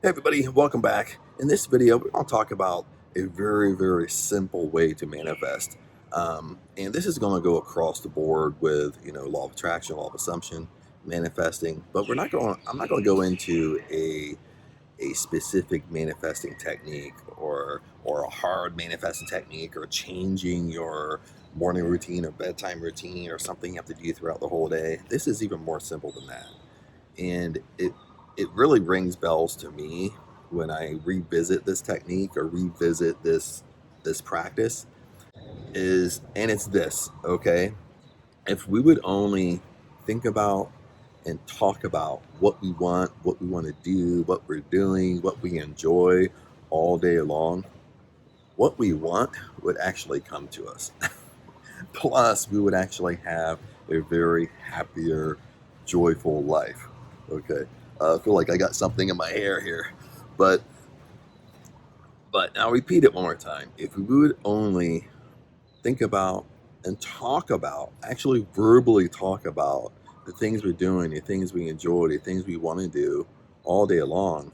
Hey everybody, welcome back. In this video, I'll talk about a very simple way to manifest. And this is going to go across the board with, law of attraction, law of assumption, manifesting, but I'm not going to go into a specific manifesting technique or a hard manifesting technique or changing your morning routine or bedtime routine or something you have to do throughout the whole day. This is even more simple than that. And it really rings bells to me when I revisit this technique or revisit this practice and it's this, okay? If we would only think about and talk about what we want to do, what we're doing, what we enjoy all day long, what we want would actually come to us. Plus, we would actually have a very happier, joyful life. Okay, I feel like I got something in my hair here, but I'll repeat it one more time. If we would only think about and talk about, actually verbally talk about the things we're doing, the things we enjoy, the things we want to do all day long,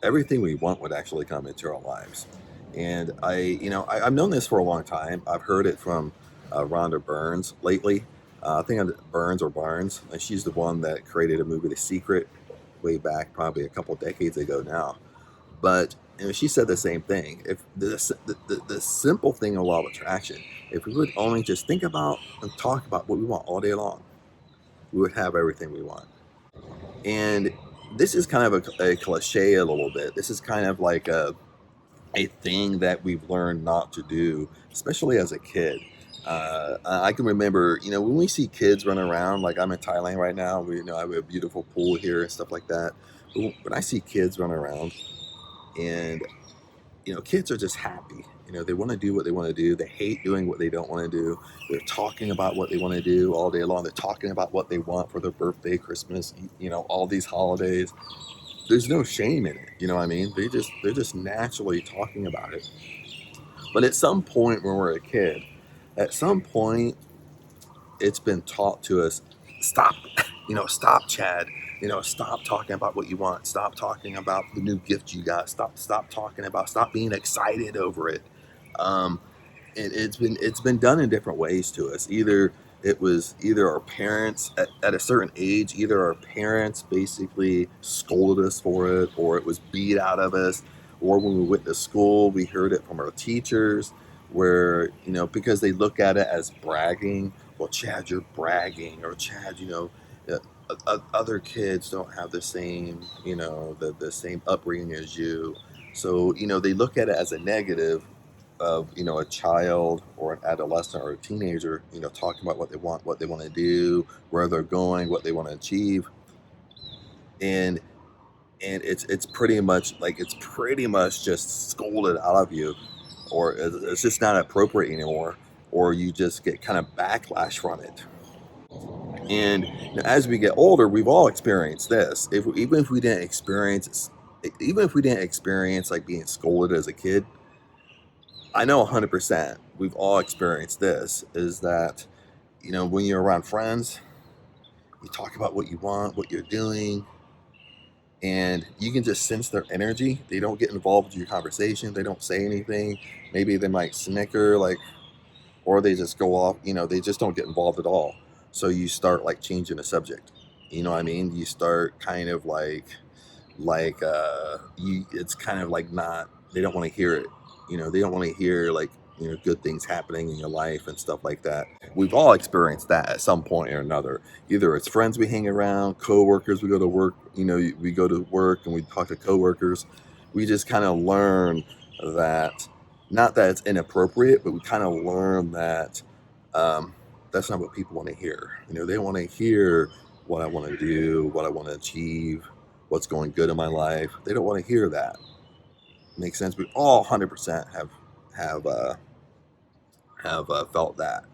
everything we want would actually come into our lives. And I've known this for a long time. I've heard it from Rhonda Burns lately. I think Burns or Barnes. And she's the one that created a movie, The Secret, way back probably a couple decades ago now. But she said the same thing. If the simple thing of law of attraction, if we would only just think about and talk about what we want all day long, we would have everything we want. And this is kind of a cliche a little bit. This is kind of like a thing that we've learned not to do, especially as a kid. I can remember, when we see kids run around, like I'm in Thailand right now, I have a beautiful pool here and stuff like that. But when I see kids run around and kids are just happy. They want to do what they want to do. They hate doing what they don't want to do. They're talking about what they want to do all day long. They're talking about what they want for their birthday, Christmas, all these holidays. There's no shame in it. You know what I mean? They're just naturally talking about it. But at some point when we're a kid, at some point it's been taught to us, stop, stop, Chad. Stop talking about what you want. Stop talking about the new gift you got. Stop talking about. Stop being excited over it. Um, it's been done in different ways to us. Either our parents at a certain age, either our parents basically scolded us for it, or it was beat out of us, or when we went to school, we heard it from our teachers, where because they look at it as bragging. Well, Chad, you're bragging, or Chad, other kids don't have the same, the same upbringing as you. So, they look at it as a negative of, a child or an adolescent or a teenager, talking about what they want to do, where they're going, what they want to achieve. And it's pretty much just scolded out of you, or it's just not appropriate anymore, or you just get kind of backlash from it. And as we get older, we've all experienced this. Even if we didn't experience like being scolded as a kid, I know 100% we've all experienced this. Is that when you're around friends, you talk about what you want, what you're doing, and you can just sense their energy. They don't get involved with your conversation. They don't say anything. Maybe they might snicker, like, or they just go off. They just don't get involved at all. So you start like changing the subject. You know what I mean? You start kind of it's kind of like not. They don't want to hear it. They don't want to hear like good things happening in your life and stuff like that. We've all experienced that at some point or another. Either it's friends we hang around, coworkers, we go to work. We go to work and we talk to coworkers. We just kind of learn that, not that it's inappropriate, but we kind of learn that that's not what people want to hear. They want to hear what I want to do, what I want to achieve, what's going good in my life. They don't want to hear that. Makes sense. We all 100% have felt that.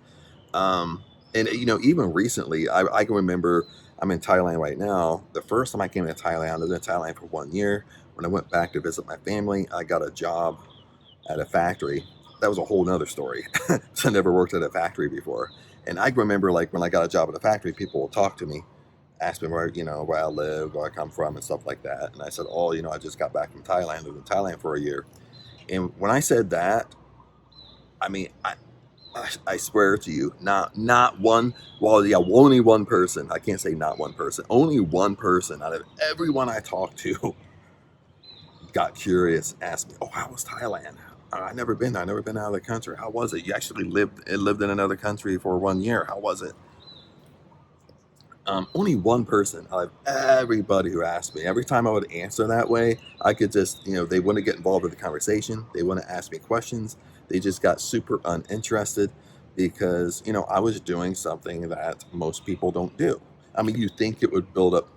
And even recently, I can remember. I'm in Thailand right now. The first time I came to Thailand, I was in Thailand for 1 year. When I went back to visit my family, I got a job at a factory. That was a whole nother story. So I never worked at a factory before. And I remember, like, when I got a job at a factory, people would talk to me, asked me where I live, where I come from, and stuff like that. And I said, "Oh, I just got back from Thailand. Lived in Thailand for a year." And when I said that, I mean, I swear to you, not one. Well, yeah, only one person. I can't say not one person. Only one person out of everyone I talked to got curious, asked me, "Oh, how was Thailand? I never been. I never been out of the country. How was it? You actually lived in another country for 1 year. How was it?" Only one person out of everybody who asked me. Every time I would answer that way, I could just, they wouldn't get involved with the conversation. They wouldn't ask me questions. They just got super uninterested because, I was doing something that most people don't do. I mean, you think it would build up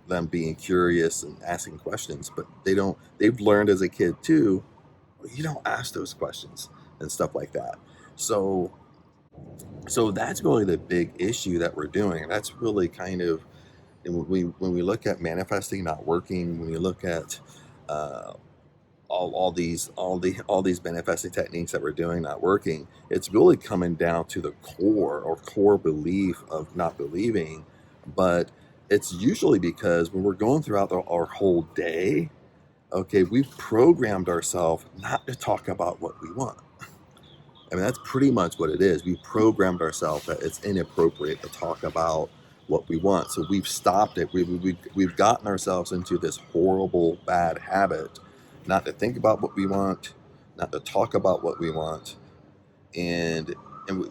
them being curious and asking questions, but they don't. They've learned as a kid too. You don't ask those questions and stuff like that. So so that's really the big issue that we're doing. That's really kind of, and when we look at manifesting not working, when you look at uh, all these manifesting techniques that we're doing not working, it's really coming down to the core belief of not believing. But it's usually because when we're going throughout our whole day, okay, we've programmed ourselves not to talk about what we want. I mean, that's pretty much what it is. We programmed ourselves that it's inappropriate to talk about what we want. So we've stopped it. We've gotten ourselves into this horrible, bad habit not to think about what we want, not to talk about what we want. And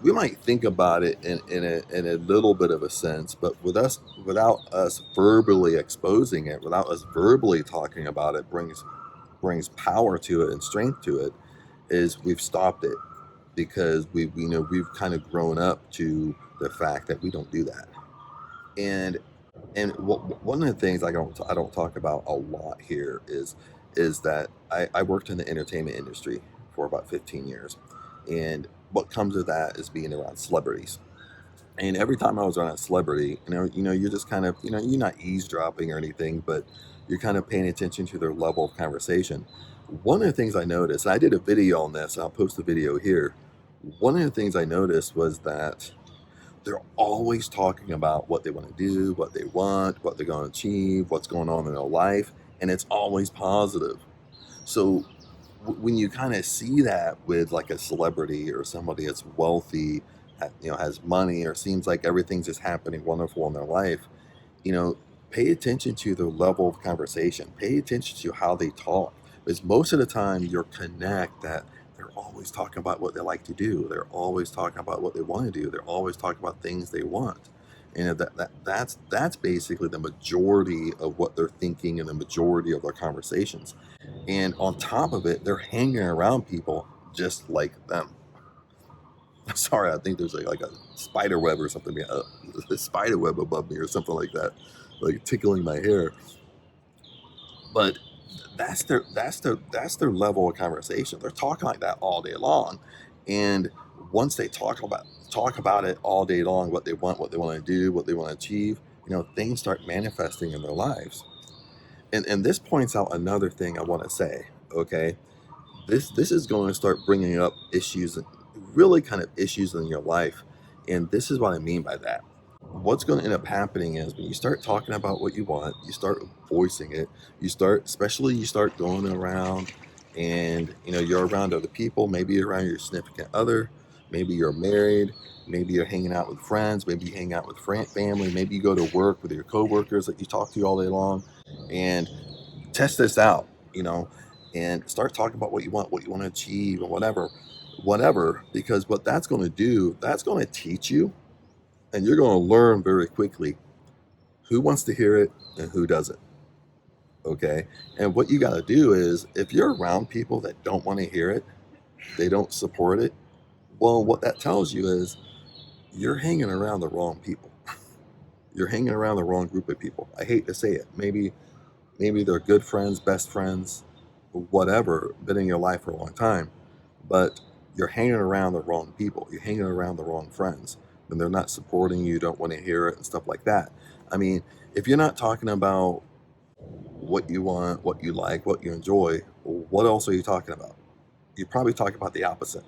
we might think about it in a little bit of a sense, but without us verbally exposing it, without us verbally talking about it, brings power to it and strength to it, is we've stopped it because we've kind of grown up to the fact that we don't do that. And one of the things I don't talk about a lot here is that I worked in the entertainment industry for about 15 years, and what comes with that is being around celebrities. And every time I was around a celebrity, you're just kind of, you're not eavesdropping or anything, but you're kind of paying attention to their level of conversation. One of the things I noticed, and I did a video on this, and I'll post the video here. One of the things I noticed was that they're always talking about what they want to do, what they want, what they're going to achieve, what's going on in their life, and it's always positive. So when you kind of see that with like a celebrity or somebody that's wealthy, has money, or seems like everything's just happening wonderful in their life, you know, pay attention to their level of conversation. Pay attention to how they talk. Because most of the time you'll connect that they're always talking about what they like to do. They're always talking about what they want to do. They're always talking about things they want. And that's basically the majority of what they're thinking and the majority of their conversations. And on top of it, they're hanging around people just like them. Sorry, I think there's like a spider web or something, a spider web above me or something like that, like tickling my hair. But that's their level of conversation. They're talking like that all day long, and once they talk about it all day long, what they want to do, what they want to achieve, things start manifesting in their lives. And this points out another thing I want to say. Okay, this is going to start bringing up issues, really kind of issues in your life, and this is what I mean by that. What's going to end up happening is when you start talking about what you want, you start voicing it, you start going around, and you're around other people. Maybe you're around your significant other, maybe you're married, maybe you're hanging out with friends, maybe you hang out with family, maybe you go to work with your coworkers that you talk to all day long, and test this out, and start talking about what you want to achieve, or whatever, because what that's going to do, that's going to teach you, and you're going to learn very quickly who wants to hear it and who doesn't. Okay. And what you got to do is, if you're around people that don't want to hear it, they don't support it, well, what that tells you is you're hanging around the wrong people. You're hanging around the wrong group of people. I hate to say it. Maybe they're good friends, best friends, whatever, been in your life for a long time, but you're hanging around the wrong people. You're hanging around the wrong friends, and they're not supporting you, don't want to hear it, and stuff like that. I mean, if you're not talking about what you want, what you like, what you enjoy, what else are you talking about? You're probably talking about the opposite.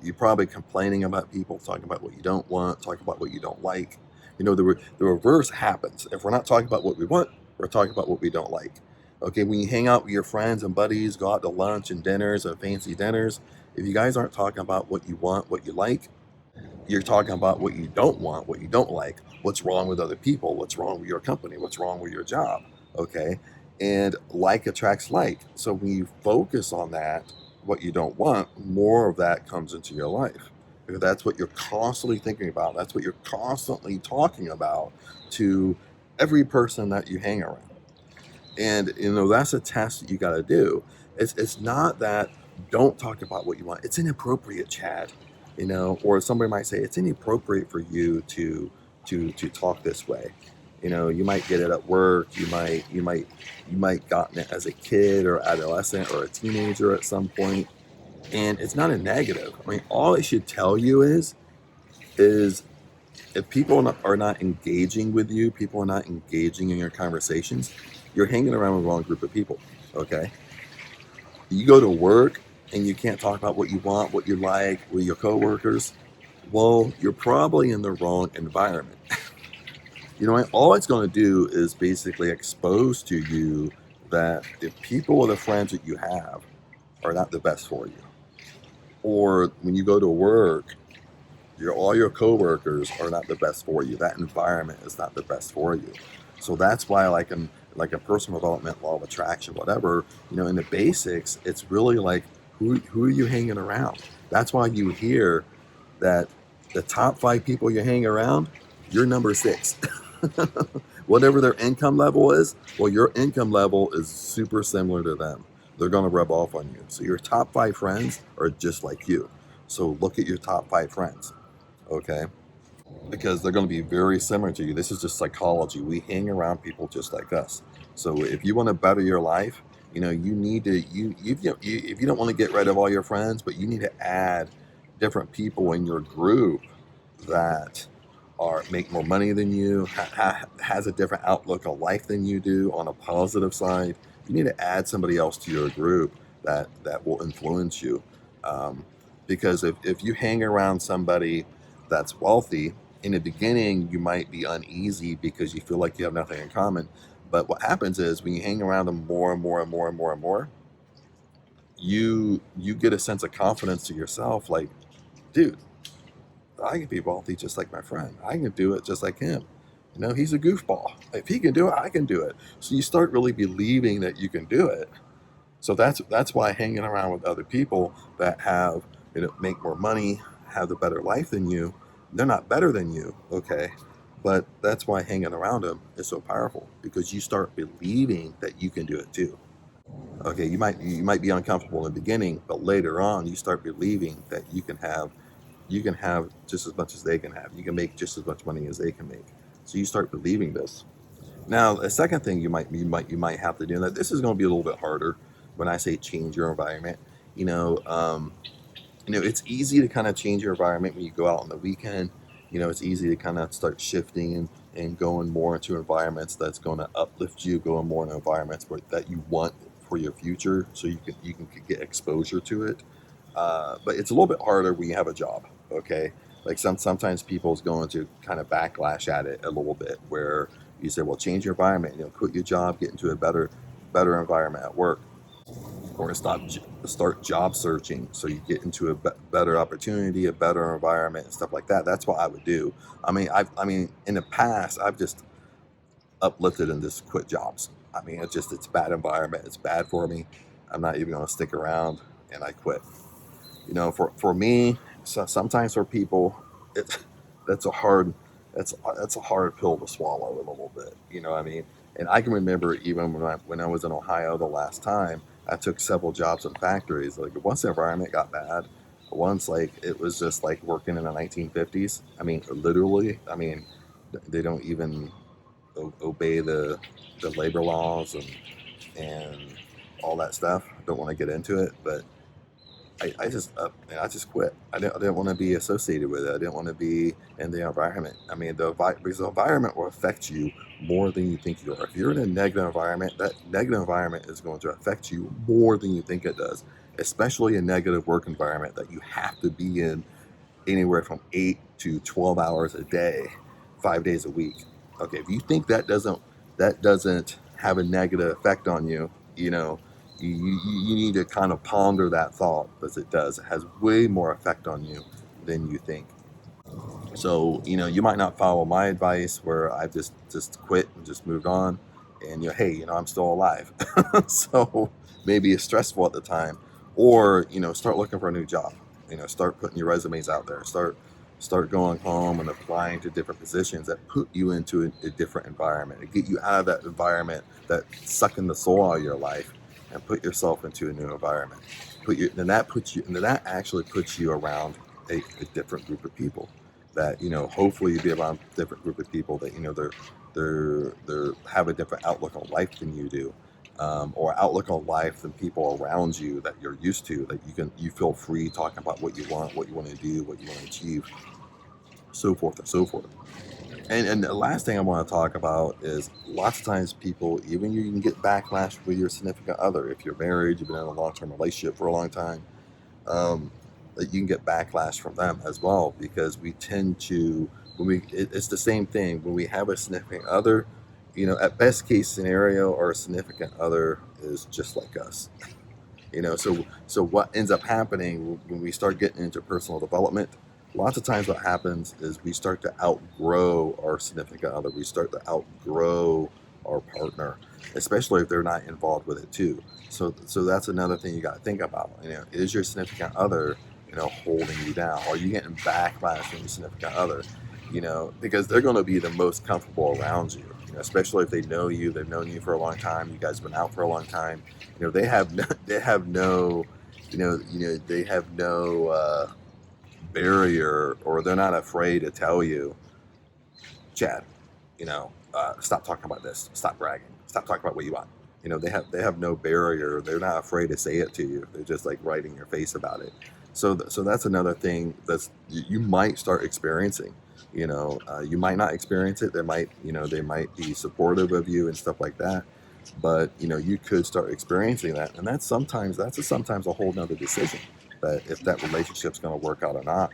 You're probably complaining about people, talking about what you don't want, talking about what you don't like. The reverse happens. If we're not talking about what we want, we're talking about what we don't like. Okay, when you hang out with your friends and buddies, go out to lunch and dinners and fancy dinners, if you guys aren't talking about what you want, what you like, you're talking about what you don't want, what you don't like, what's wrong with other people, what's wrong with your company, what's wrong with your job. Okay. And like attracts like. So when you focus on that, what you don't want, more of that comes into your life. Because that's what you're constantly thinking about. That's what you're constantly talking about to every person that you hang around. And that's a test that you got to do. It's not that don't talk about what you want. It's inappropriate, Chad. Or somebody might say it's inappropriate for you to talk this way. You might get it at work. You might gotten it as a kid or adolescent or a teenager at some point, and it's not a negative. I mean, all it should tell you is if people are not engaging with you, people are not engaging in your conversations, you're hanging around with the wrong group of people. Okay. You go to work and you can't talk about what you want, what you like with your coworkers. Well, you're probably in the wrong environment. All it's going to do is basically expose to you that the people or the friends that you have are not the best for you. Or when you go to work, all your coworkers are not the best for you. That environment is not the best for you. So that's why, like a personal development, law of attraction, whatever, in the basics, it's really like who are you hanging around? That's why you hear that the top 5 people you hang around, you're number 6. Whatever their income level is, well, your income level is super similar to them. They're going to rub off on you. So your top 5 friends are just like you. So look at your top 5 friends. Okay, because they're going to be very similar to you. This is just psychology. We hang around people just like us. So if you want to better your life, you need to if you don't want to get rid of all your friends, but you need to add different people in your group that make more money than you, has a different outlook on life than you do on a positive side. You need to add somebody else to your group that will influence you. Because if you hang around somebody that's wealthy, in the beginning, you might be uneasy because you feel like you have nothing in common. But what happens is when you hang around them more and more and more and more and more, you get a sense of confidence to yourself, like, dude, I can be wealthy just like my friend. I can do it just like him. He's a goofball. If he can do it, I can do it. So you start really believing that you can do it. So that's why hanging around with other people that have make more money, have the better life than you, they're not better than you, okay? But that's why hanging around them is so powerful, because you start believing that you can do it too. Okay, you might be uncomfortable in the beginning, but later on you start believing that you can have just as much as they can have. You can make just as much money as they can make. So you start believing this. Now, a second thing you might have to do, and this is going to be a little bit harder when I say change your environment. You know, um, it's easy to kind of change your environment when you go out on the weekend. It's easy to kind of start shifting and going more into environments that's going to uplift you, going more into environments that you want for your future, so you can get exposure to it. But it's a little bit harder when you have a job. Okay, like sometimes people's going to kind of backlash at it a little bit, where you say, well, change your environment, quit your job, get into a better environment at work, or start job searching so you get into a better opportunity, a better environment, and stuff like that. That's what I would do. I mean, in the past, I've just uplifted and just quit jobs. I mean, it's bad environment. It's bad for me. I'm not even going to stick around, and I quit. For me, so sometimes for people, it that's a hard that's a hard pill to swallow a little bit. You know what I mean? And I can remember even when I was in Ohio the last time, I took several jobs in factories. Like once the environment got bad, once like it was just like working in the 1950s. I mean, literally. I mean, they don't even obey the labor laws and all that stuff. I don't want to get into it, but I just quit. I didn't want to be associated with it. I didn't want to be in the environment. I mean, because the environment will affect you more than you think you are. If you're in a negative environment, that negative environment is going to affect you more than you think it does. Especially a negative work environment that you have to be in anywhere from 8 to 12 hours a day. 5 days a week. Okay, if you think that doesn't have a negative effect on you, you need to kind of ponder that thought, because it does. It has way more effect on you than you think. So, you might not follow my advice where I just quit and just moved on, and hey, I'm still alive. So maybe it's stressful at the time, or start looking for a new job. Start putting your resumes out there. Start going home and applying to different positions that put you into a different environment and get you out of that environment that's sucking the soul out of your life, and put yourself into a new environment. Then that actually puts you around a different group of people, that hopefully you'll be around a different group of people that they're have a different outlook on life than you do, or outlook on life than people around you that you're used to, that you feel free talking about what you want to do, what you want to achieve, so forth and so forth. And the last thing I want to talk about is, lots of times people, even you can get backlash with your significant other. If you're married, you've been in a long-term relationship for a long time, um, that you can get backlash from them as well, because we tend to, it's the same thing when we have a significant other. At best case scenario, our significant other is just like us. So what ends up happening when we start getting into personal development, lots of times what happens is we start to outgrow our significant other. We start to outgrow our partner, especially if they're not involved with it too. So that's another thing you got to think about. Is your significant other, holding you down? Are you getting backlash from your significant other? Because they're going to be the most comfortable around you. Especially if they know you, they've known you for a long time. You guys have been out for a long time. They have no, they have no, they have no barrier, or they're not afraid to tell you, Chad, stop talking about this, stop bragging, stop talking about what you want. They have no barrier. They're not afraid to say it to you. They're just like right in your face about it. So that's another thing that's you might start experiencing. You might not experience it. They might be supportive of you and stuff like that, but you could start experiencing that, and that's sometimes a whole nother decision, that if that relationship's going to work out or not.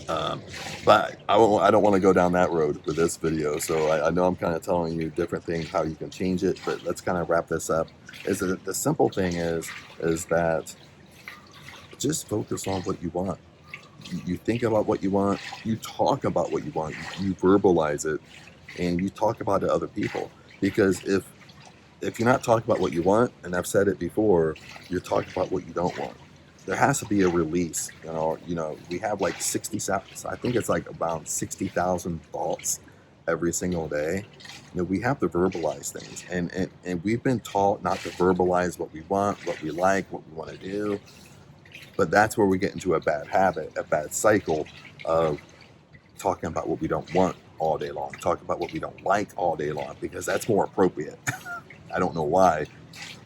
um, but I don't want to go down that road with this video, so I know I'm kind of telling you different things how you can change it, but let's kind of wrap this up. Is that the simple thing is that just focus on what you want. You think about what you want, you talk about what you want, you verbalize it, and you talk about it to other people. Because if you're not talking about what you want, and I've said it before, you're talking about what you don't want. There has to be a release. We have like 60,000, I think it's like about 60,000 thoughts every single day. We have to verbalize things, and we've been taught not to verbalize what we want, what we like, what we want to do. But that's where we get into a bad habit, a bad cycle of talking about what we don't want all day long, talking about what we don't like all day long, because that's more appropriate. I don't know why,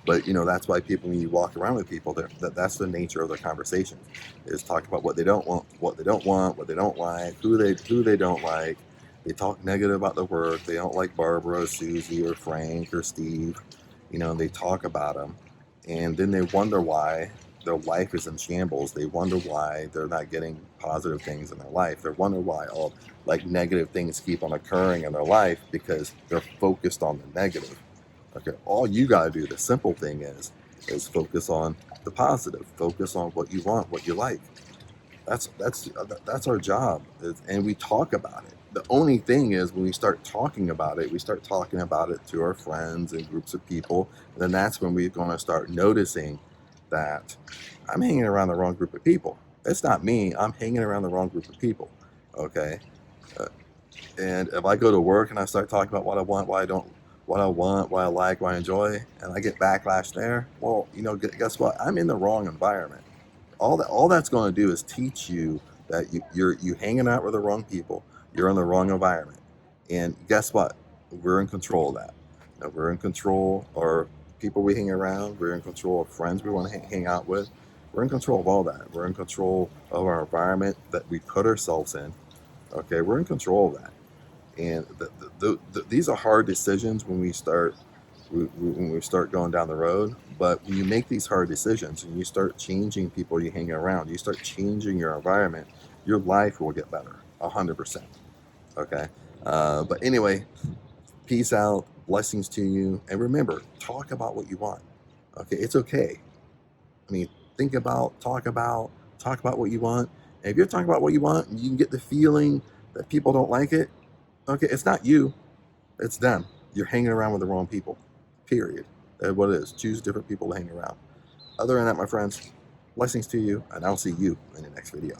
but that's why people, when you walk around with people, that's the nature of their conversations, is talk about what they don't want, what they don't want, what they don't like, who they don't like. They talk negative about the work. They don't like Barbara, or Susie, or Frank, or Steve. They talk about them, and then they wonder why their life is in shambles. They wonder why they're not getting positive things in their life. They wonder why all like negative things keep on occurring in their life, because they're focused on the negative. Okay, all you gotta do, the simple thing is focus on the positive. Focus on what you want, what you like. That's our job, and we talk about it. The only thing is, when we start talking about it, we start talking about it to our friends and groups of people. And then that's when we're going to start noticing that I'm hanging around the wrong group of people. It's not me. I'm hanging around the wrong group of people. Okay, uh, and if I go to work and I start talking about what I want, why I don't, what I want, what I like, what I enjoy, and I get backlash there, well, guess what? I'm in the wrong environment. All that's going to do is teach you that you hanging out with the wrong people. You're in the wrong environment, and guess what? We're in control of that. We're in control, or people we hang around. We're in control of friends we want to hang out with. We're in control of all that. We're in control of our environment that we put ourselves in. Okay, we're in control of that. And these are hard decisions when we start going down the road. But when you make these hard decisions and you start changing people you hang around, you start changing your environment, your life will get better, 100%. Okay. But anyway, peace out, blessings to you, and remember, talk about what you want. Okay, it's okay. I mean, think about, talk about what you want. And if you're talking about what you want, and you can get the feeling that people don't like it. Okay, it's not you, it's them. You're hanging around with the wrong people. Period. That's what it is. Choose different people to hang around. Other than that, my friends, blessings to you, and I'll see you in the next video.